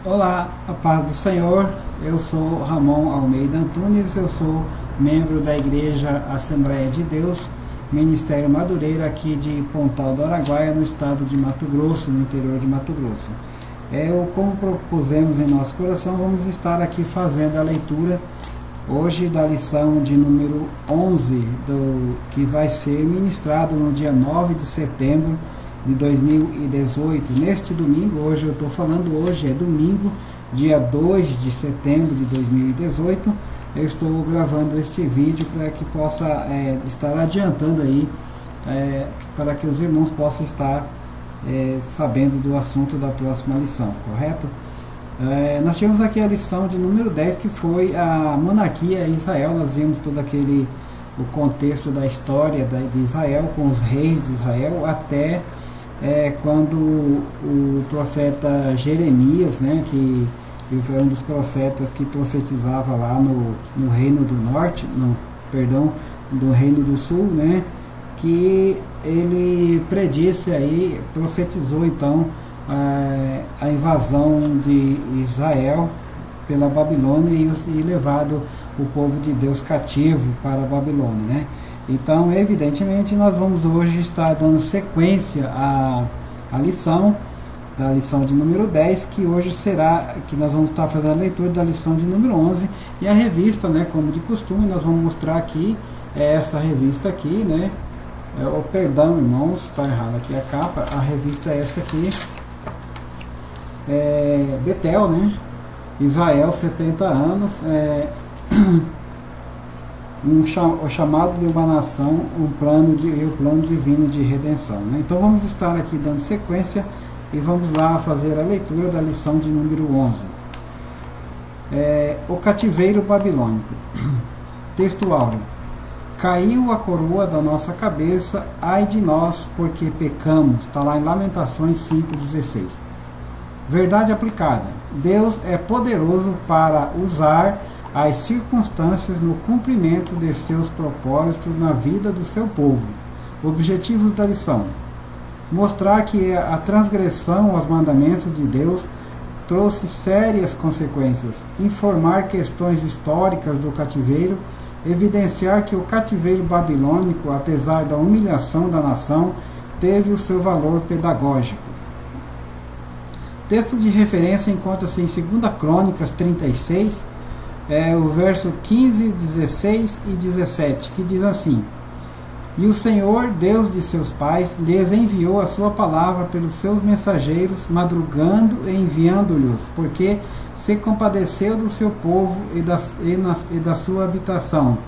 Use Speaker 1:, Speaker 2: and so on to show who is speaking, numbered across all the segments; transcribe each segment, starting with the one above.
Speaker 1: Olá, a paz do Senhor. Eu sou Ramon Almeida Antunes, eu sou membro da Igreja Assembleia de Deus, Ministério Madureira, aqui de Pontal do Araguaia, no estado de Mato Grosso, no interior de Mato Grosso. Como propusemos em nosso coração, vamos estar aqui fazendo a leitura hoje da lição de número 11, que vai ser ministrado no dia 9 de setembro de 2018, neste domingo. Hoje eu estou falando, hoje é domingo, dia 2 de setembro de 2018, eu estou gravando este vídeo para que possa estar adiantando aí, para que os irmãos possam estar sabendo do assunto da próxima lição, correto? Nós tivemos aqui a lição de número 10, que foi a monarquia em Israel. Nós vimos todo o contexto da história de Israel, com os reis de Israel, até quando o profeta Jeremias, né, que foi um dos profetas que profetizava lá no reino do norte, do reino do sul, né, que ele predisse aí, profetizou então a invasão de Israel pela Babilônia e levado o povo de Deus cativo para a Babilônia, né? Então, evidentemente, nós vamos hoje estar dando sequência à lição, da lição de número 10, que hoje será, que nós vamos estar fazendo a leitura da lição de número 11, e a revista, né, como de costume, nós vamos mostrar aqui, essa revista aqui, né, perdão, irmãos, está errado aqui a capa, a revista é esta aqui, Betel, né, Israel, 70 anos, o chamado de uma nação, o plano divino de redenção, né? Então vamos estar aqui dando sequência e vamos lá fazer a leitura da lição de número 11. O cativeiro babilônico. Texto áureo. Caiu a coroa da nossa cabeça, ai de nós, porque pecamos. Está lá em Lamentações 5,16. Verdade aplicada. Deus é poderoso para usar as circunstâncias no cumprimento de seus propósitos na vida do seu povo. Objetivos da lição: mostrar que a transgressão aos mandamentos de Deus trouxe sérias consequências, informar questões históricas do cativeiro, evidenciar que o cativeiro babilônico, apesar da humilhação da nação, teve o seu valor pedagógico. Texto de referência encontra-se em 2 Crônicas 36, o verso 15, 16 e 17, que diz assim: E o Senhor, Deus de seus pais, lhes enviou a sua palavra pelos seus mensageiros, madrugando e enviando-lhes, porque se compadeceu do seu povo e da sua habitação.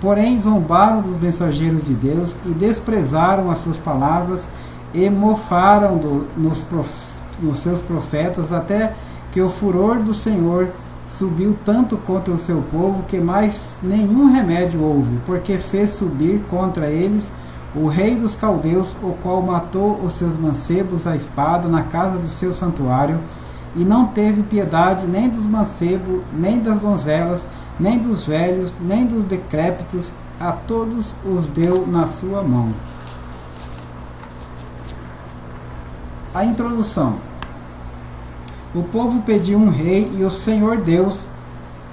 Speaker 1: Porém, zombaram dos mensageiros de Deus e desprezaram as suas palavras e mofaram nos seus profetas, até que o furor do Senhor subiu tanto contra o seu povo que mais nenhum remédio houve, porque fez subir contra eles o rei dos caldeus, o qual matou os seus mancebos à espada na casa do seu santuário, e não teve piedade nem dos mancebos, nem das donzelas, nem dos velhos, nem dos decrépitos, a todos os deu na sua mão. A introdução. O povo pediu um rei e o Senhor Deus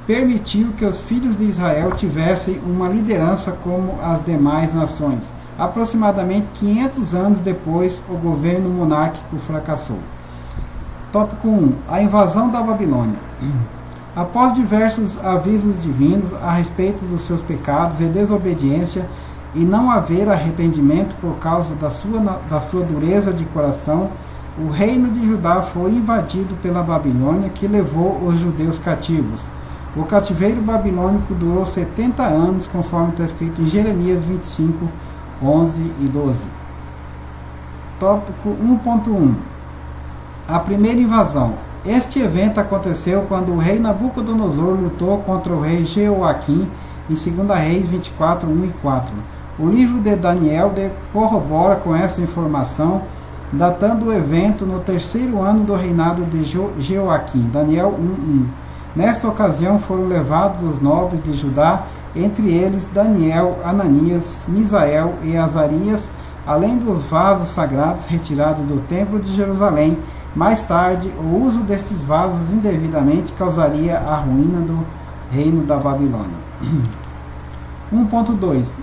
Speaker 1: permitiu que os filhos de Israel tivessem uma liderança como as demais nações. Aproximadamente 500 anos depois, o governo monárquico fracassou. Tópico 1. A invasão da Babilônia. Após diversos avisos divinos a respeito dos seus pecados e desobediência e não haver arrependimento por causa da sua dureza de coração, o reino de Judá foi invadido pela Babilônia, que levou os judeus cativos. O cativeiro babilônico durou 70 anos, conforme está escrito em Jeremias 25, 11 e 12. Tópico 1.1. A primeira invasão. Este evento aconteceu quando o rei Nabucodonosor lutou contra o rei Jeoaquim, em 2 Reis 24, 1 e 4. O livro de Daniel corrobora com essa informação, datando o evento no 3º ano do reinado de Jeoaquim, Daniel 1:1. Nesta ocasião foram levados os nobres de Judá, entre eles Daniel, Ananias, Misael e Azarias, além dos vasos sagrados retirados do templo de Jerusalém Mais tarde, o uso destes vasos indevidamente causaria a ruína do reino da Babilônia. 1.2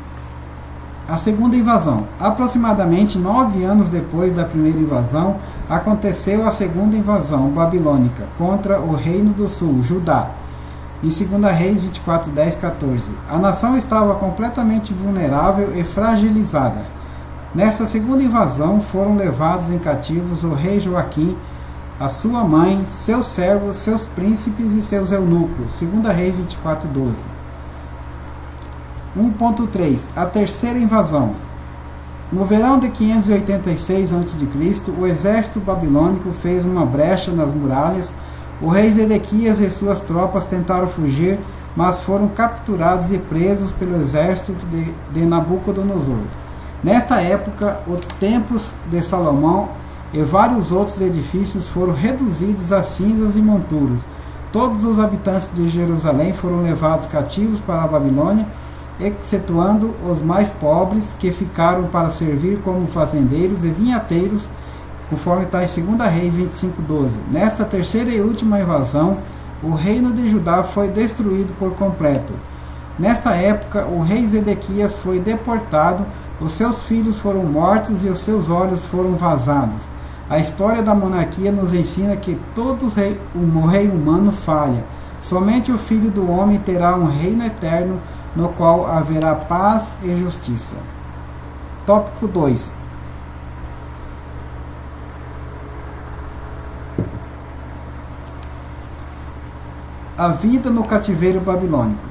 Speaker 1: A segunda invasão. Aproximadamente 9 anos depois da primeira invasão, aconteceu a segunda invasão babilônica contra o reino do sul, Judá. Em 2 Reis 24, 10, 14. A nação estava completamente vulnerável e fragilizada. Nesta segunda invasão foram levados em cativos o rei Joaquim, a sua mãe, seus servos, seus príncipes e seus eunucos. 2 Reis 24, 12. 1.3 A terceira invasão. No verão de 586 a.C., o exército babilônico fez uma brecha nas muralhas. O rei Zedequias e suas tropas tentaram fugir, mas foram capturados e presos pelo exército de Nabucodonosor. Nesta época, o templo de Salomão e vários outros edifícios foram reduzidos a cinzas e monturos. Todos os habitantes de Jerusalém foram levados cativos para a Babilônia, excetuando os mais pobres, que ficaram para servir como fazendeiros e vinhateiros, conforme está em 2 Reis 25:12. Nesta terceira e última invasão, o reino de Judá foi destruído por completo. Nesta época, o rei Zedequias foi deportado, os seus filhos foram mortos e os seus olhos foram vazados. A história da monarquia nos ensina que todo o rei humano falha. Somente o Filho do Homem terá um reino eterno, no qual haverá paz e justiça. Tópico 2. A vida no cativeiro babilônico.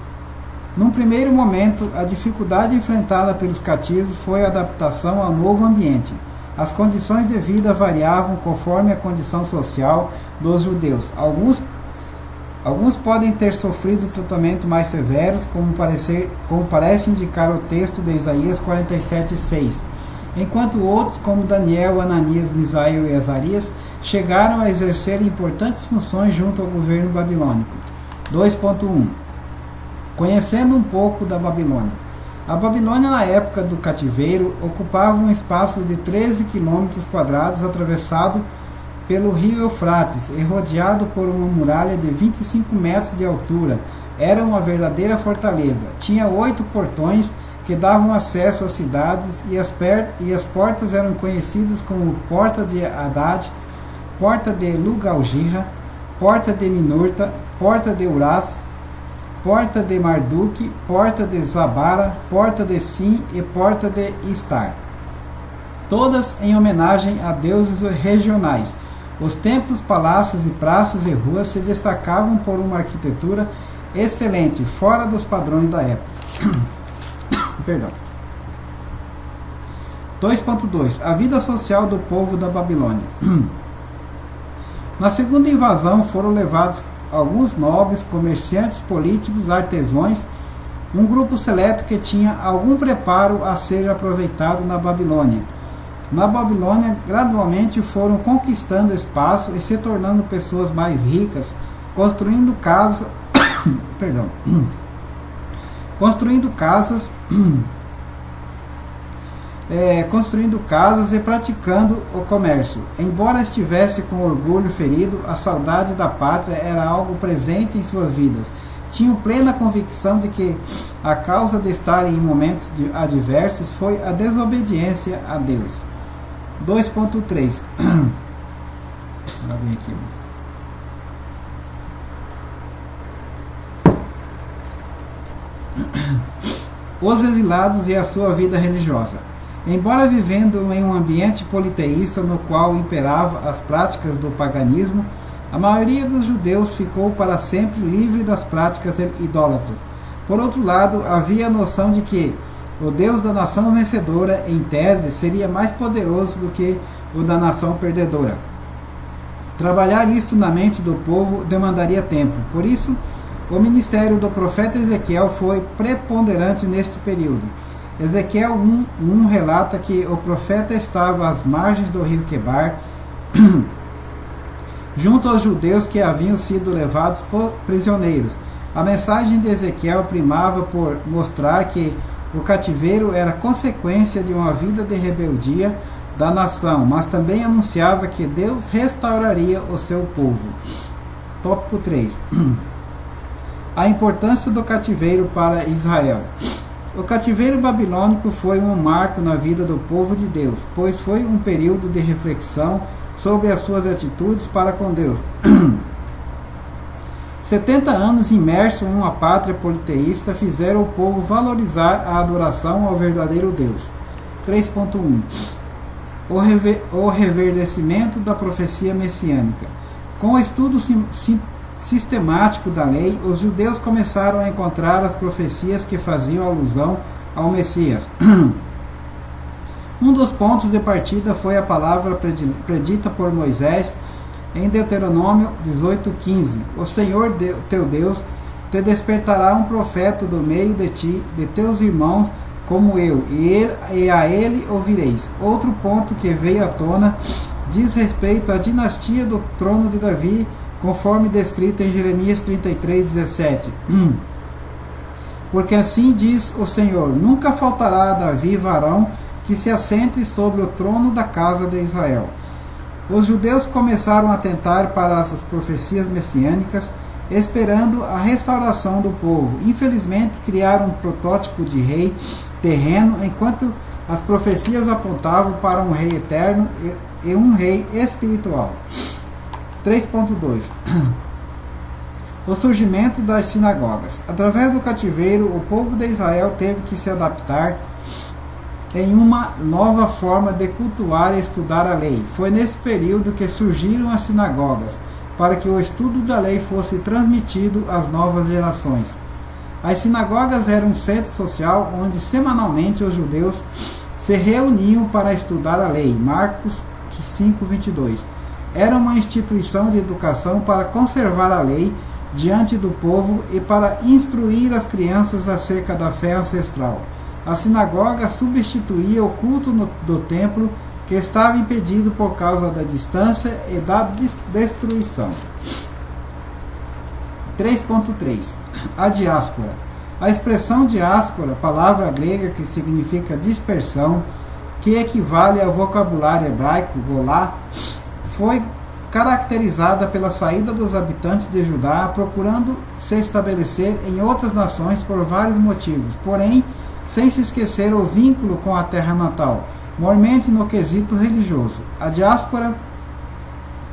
Speaker 1: Num primeiro momento, a dificuldade enfrentada pelos cativos foi a adaptação ao novo ambiente. As condições de vida variavam conforme a condição social dos judeus. Alguns podem ter sofrido tratamento mais severos, como parece indicar o texto de Isaías 47:6, enquanto outros, como Daniel, Ananias, Misael e Azarias, chegaram a exercer importantes funções junto ao governo babilônico. 2.1 Conhecendo um pouco da Babilônia. A Babilônia, na época do cativeiro, ocupava um espaço de 13 km² atravessado pelo rio Eufrates e rodeado por uma muralha de 25 metros de altura. Era uma verdadeira fortaleza. Tinha 8 portões que davam acesso às cidades e as portas eram conhecidas como Porta de Haddad, Porta de Lugalgirra, Porta de Minurta, Porta de Uraz, Porta de Marduk, Porta de Zabara, Porta de Sim e Porta de Istar. Todas em homenagem a deuses regionais. Os templos, palácios e praças e ruas se destacavam por uma arquitetura excelente, fora dos padrões da época. Perdão. 2.2 A vida social do povo da Babilônia. Na segunda invasão foram levados alguns nobres, comerciantes, políticos, artesãos, um grupo seleto que tinha algum preparo a ser aproveitado na Babilônia. Na Babilônia, gradualmente foram conquistando espaço e se tornando pessoas mais ricas, construindo casas e praticando o comércio. Embora estivesse com orgulho ferido, a saudade da pátria era algo presente em suas vidas. Tinham plena convicção de que a causa de estarem em momentos adversos foi a desobediência a Deus. 2.3 Os exilados e a sua vida religiosa. Embora vivendo em um ambiente politeísta no qual imperavam as práticas do paganismo, a maioria dos judeus ficou para sempre livre das práticas idólatras. Por outro lado, havia a noção de que o Deus da nação vencedora, em tese, seria mais poderoso do que o da nação perdedora. Trabalhar isto na mente do povo demandaria tempo. Por isso, o ministério do profeta Ezequiel foi preponderante neste período. Ezequiel 1 relata que o profeta estava às margens do rio Quebar, junto aos judeus que haviam sido levados prisioneiros. A mensagem de Ezequiel primava por mostrar que o cativeiro era consequência de uma vida de rebeldia da nação, mas também anunciava que Deus restauraria o seu povo. Tópico 3. A importância do cativeiro para Israel. O cativeiro babilônico foi um marco na vida do povo de Deus, pois foi um período de reflexão sobre as suas atitudes para com Deus. 70 anos imerso em uma pátria politeísta fizeram o povo valorizar a adoração ao verdadeiro Deus. 3.1. O reverdecimento da profecia messiânica. Com o estudo sistemático da lei, os judeus começaram a encontrar as profecias que faziam alusão ao Messias. Um dos pontos de partida foi a palavra predita por Moisés em Deuteronômio 18:15. O Senhor teu Deus te despertará um profeta do meio de ti, de teus irmãos, como eu, e a ele ouvireis. Outro ponto que veio à tona diz respeito à dinastia do trono de Davi, conforme descrito em Jeremias 33:17. Porque assim diz o Senhor: nunca faltará a Davi varão que se assente sobre o trono da casa de Israel. Os judeus começaram a atentar para essas profecias messiânicas, esperando a restauração do povo. Infelizmente, criaram um protótipo de rei terreno, enquanto as profecias apontavam para um rei eterno e um rei espiritual. 3.2. O surgimento das sinagogas. Através do cativeiro, o povo de Israel teve que se adaptar em uma nova forma de cultuar e estudar a lei. Foi nesse período que surgiram as sinagogas, para que o estudo da lei fosse transmitido às novas gerações. As sinagogas eram um centro social onde semanalmente os judeus se reuniam para estudar a lei. Marcos 5:22. Era uma instituição de educação para conservar a lei diante do povo e para instruir as crianças acerca da fé ancestral. A sinagoga substituía o culto do templo, que estava impedido por causa da distância e da destruição. 3.3. A diáspora. A expressão diáspora, palavra grega que significa dispersão, que equivale ao vocabulário hebraico golá, foi caracterizada pela saída dos habitantes de Judá, procurando se estabelecer em outras nações por vários motivos, porém, sem se esquecer o vínculo com a terra natal, mormente no quesito religioso. A diáspora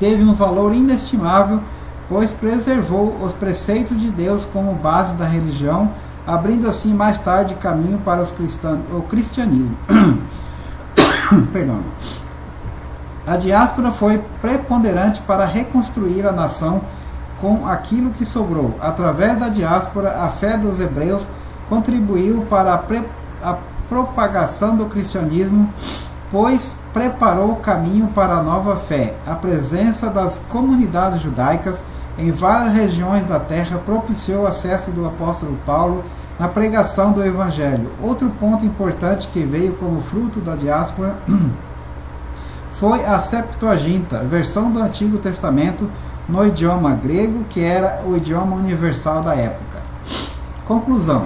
Speaker 1: teve um valor inestimável, pois preservou os preceitos de Deus como base da religião, abrindo assim mais tarde caminho para o cristianismo. Perdão. A diáspora foi preponderante para reconstruir a nação com aquilo que sobrou. Através da diáspora, a fé dos hebreus contribuiu para a propagação do cristianismo, pois preparou o caminho para a nova fé. A presença das comunidades judaicas em várias regiões da terra propiciou o acesso do apóstolo Paulo na pregação do Evangelho. Outro ponto importante que veio como fruto da diáspora foi a Septuaginta, versão do Antigo Testamento no idioma grego, que era o idioma universal da época. Conclusão.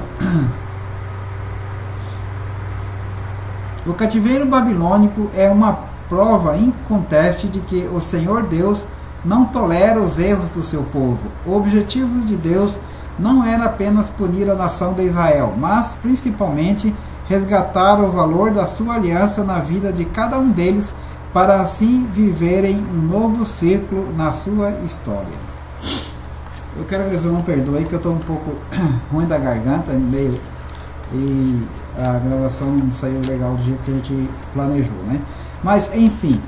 Speaker 1: O cativeiro babilônico é uma prova inconteste de que o Senhor Deus não tolera os erros do seu povo. O objetivo de Deus não era apenas punir a nação de Israel, mas principalmente resgatar o valor da sua aliança na vida de cada um deles, para assim viverem um novo ciclo na sua história. Eu quero que vocês não perdoem que eu estou um pouco ruim da garganta, meio, e a gravação não saiu legal do jeito que a gente planejou, né? Mas, enfim,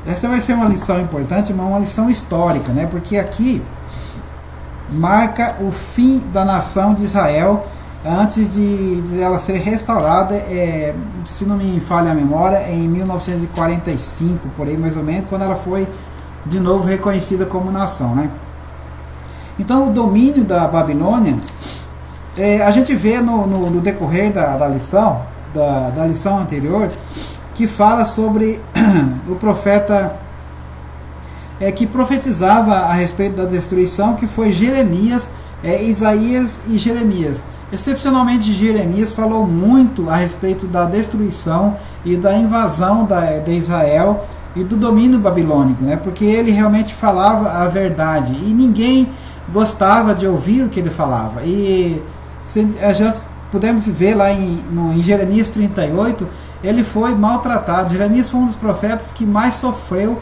Speaker 1: essa vai ser uma lição importante, mas uma lição histórica, né? Porque aqui marca o fim da nação de Israel antes de ela ser restaurada, se não me falha a memória, em 1945, por aí mais ou menos, quando ela foi de novo reconhecida como nação, né? Então, o domínio da Babilônia, a gente vê no decorrer da lição, da lição anterior, que fala sobre o profeta que profetizava a respeito da destruição, que foi Jeremias, Isaías e Jeremias. excepcionalmente Jeremias falou muito a respeito da destruição e da invasão de Israel e do domínio babilônico, né? Porque ele realmente falava a verdade e ninguém gostava de ouvir o que ele falava. E já podemos ver lá em Jeremias 38, ele foi maltratado. Jeremias foi um dos profetas que mais sofreu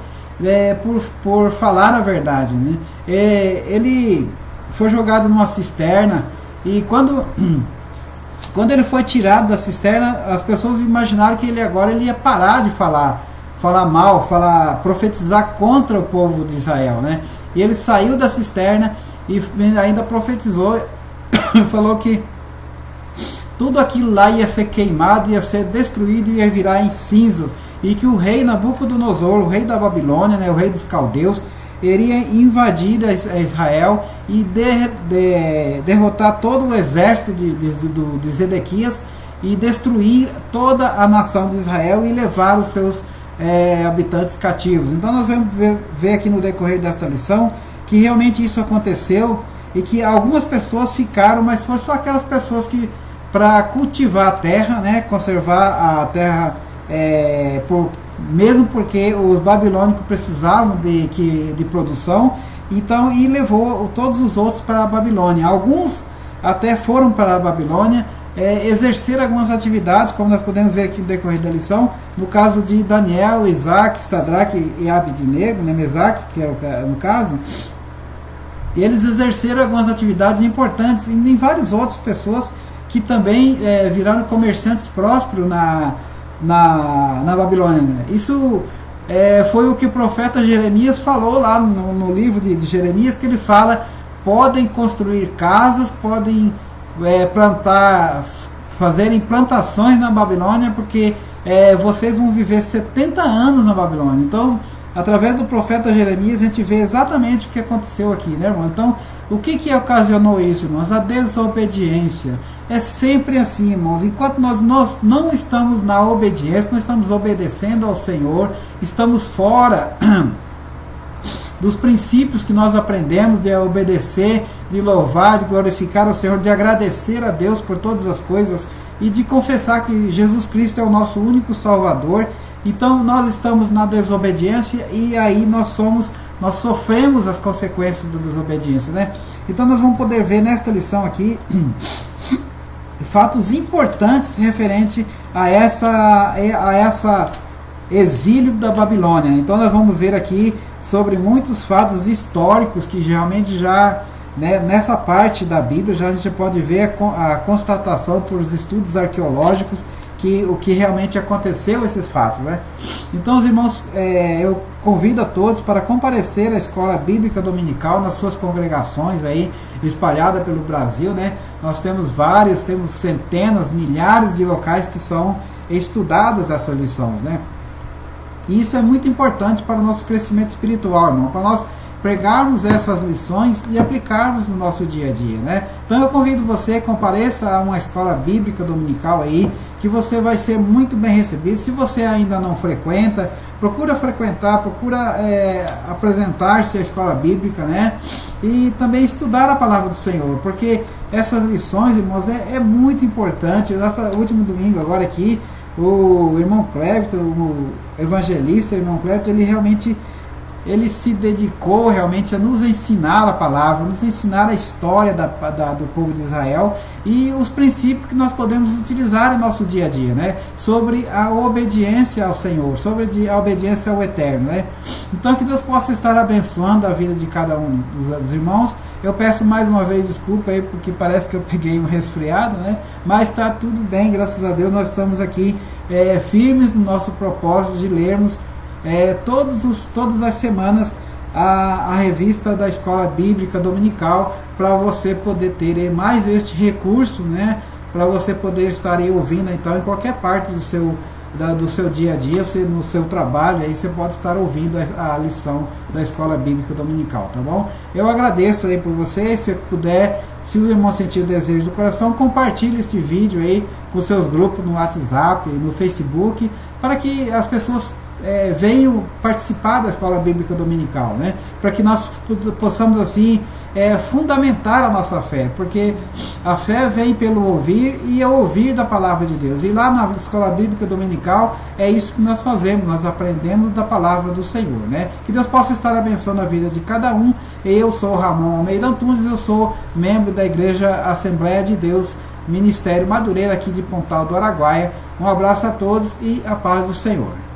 Speaker 1: por falar a verdade, né? Ele foi jogado numa cisterna e quando ele foi tirado da cisterna, as pessoas imaginaram que ele ia parar de falar mal, profetizar contra o povo de Israel, né? E ele saiu da cisterna e ainda profetizou, falou que tudo aquilo lá ia ser queimado, ia ser destruído, ia virar em cinzas, e que o rei Nabucodonosor, o rei da Babilônia, né, o rei dos caldeus, iria invadir a Israel e derrotar todo o exército de Zedequias e destruir toda a nação de Israel e levar os seus habitantes cativos. Então nós vamos ver aqui no decorrer desta lição que realmente isso aconteceu e que algumas pessoas ficaram, mas foram só aquelas pessoas que, para cultivar a terra, né, conservar a terra, mesmo porque os babilônicos precisavam de produção, então, e levou todos os outros para a Babilônia. Alguns até foram para a Babilônia exercer algumas atividades, como nós podemos ver aqui no decorrer da lição, no caso de Daniel, Isaac, Sadraque e Abednego, né, Mesaque, que era no caso, eles exerceram algumas atividades importantes, e em várias outras pessoas que também viraram comerciantes prósperos na Babilônia. Isso foi o que o profeta Jeremias falou lá no livro de Jeremias, que ele fala: podem construir casas, podem fazerem plantações na Babilônia, porque vocês vão viver 70 anos na Babilônia. Então, através do profeta Jeremias, a gente vê exatamente o que aconteceu aqui, né, irmão? Então, o que ocasionou isso, irmãos? A desobediência. É sempre assim, irmãos. Enquanto nós não estamos na obediência, nós estamos obedecendo ao Senhor, estamos fora dos princípios que nós aprendemos de obedecer, de louvar, de glorificar ao Senhor, de agradecer a Deus por todas as coisas e de confessar que Jesus Cristo é o nosso único Salvador. Então nós estamos na desobediência e aí nós sofremos as consequências da desobediência, né? Então nós vamos poder ver nesta lição aqui fatos importantes referente a essa exílio da Babilônia. Então nós vamos ver aqui sobre muitos fatos históricos que realmente já, né, nessa parte da Bíblia já a gente pode ver a constatação por estudos arqueológicos que o que realmente aconteceu esses fatos, né? Então, os irmãos, eu convido a todos para comparecer à escola bíblica dominical nas suas congregações aí espalhada pelo Brasil, né? Nós temos temos centenas, milhares de locais que são estudadas essas lições, né? E isso é muito importante para o nosso crescimento espiritual, irmão, para nós pregarmos essas lições e aplicarmos no nosso dia a dia, né? Então eu convido você, compareça a uma escola bíblica dominical aí, que você vai ser muito bem recebido. Se você ainda não frequenta, procura frequentar, procura apresentar-se à escola bíblica, né? E também estudar a palavra do Senhor, porque essas lições, irmãos, é muito importante. No último domingo agora aqui, o irmão Clevito, o evangelista, o irmão Clevito, ele se dedicou realmente a nos ensinar a palavra, nos ensinar a história do povo de Israel e os princípios que nós podemos utilizar no nosso dia a dia, né? Sobre a obediência ao Senhor, sobre a obediência ao Eterno, né? Então que Deus possa estar abençoando a vida de cada um dos irmãos. Eu peço mais uma vez desculpa aí, porque parece que eu peguei um resfriado, né? Mas está tudo bem, graças a Deus. Nós estamos aqui firmes no nosso propósito de lermos todas as semanas a revista da Escola Bíblica Dominical, para você poder ter mais este recurso, né, para você poder estar aí ouvindo então em qualquer parte do seu dia a dia, no seu trabalho, aí você pode estar ouvindo a lição da Escola Bíblica Dominical, tá bom? Eu agradeço aí por você. Se puder, se o irmão sentir o desejo do coração, compartilhe este vídeo aí com seus grupos no WhatsApp, no Facebook, para que as pessoas venham participar da escola bíblica dominical, né? Para que nós possamos assim fundamentar a nossa fé, porque a fé vem pelo ouvir e o ouvir da palavra de Deus. E lá na escola bíblica dominical é isso que nós fazemos, nós aprendemos da palavra do Senhor, né? Que Deus possa estar abençoando a vida de cada um. Eu sou Ramon Almeida Antunes, eu sou membro da Igreja Assembleia de Deus, Ministério Madureira, aqui de Pontal do Araguaia. Um abraço a todos e a paz do Senhor.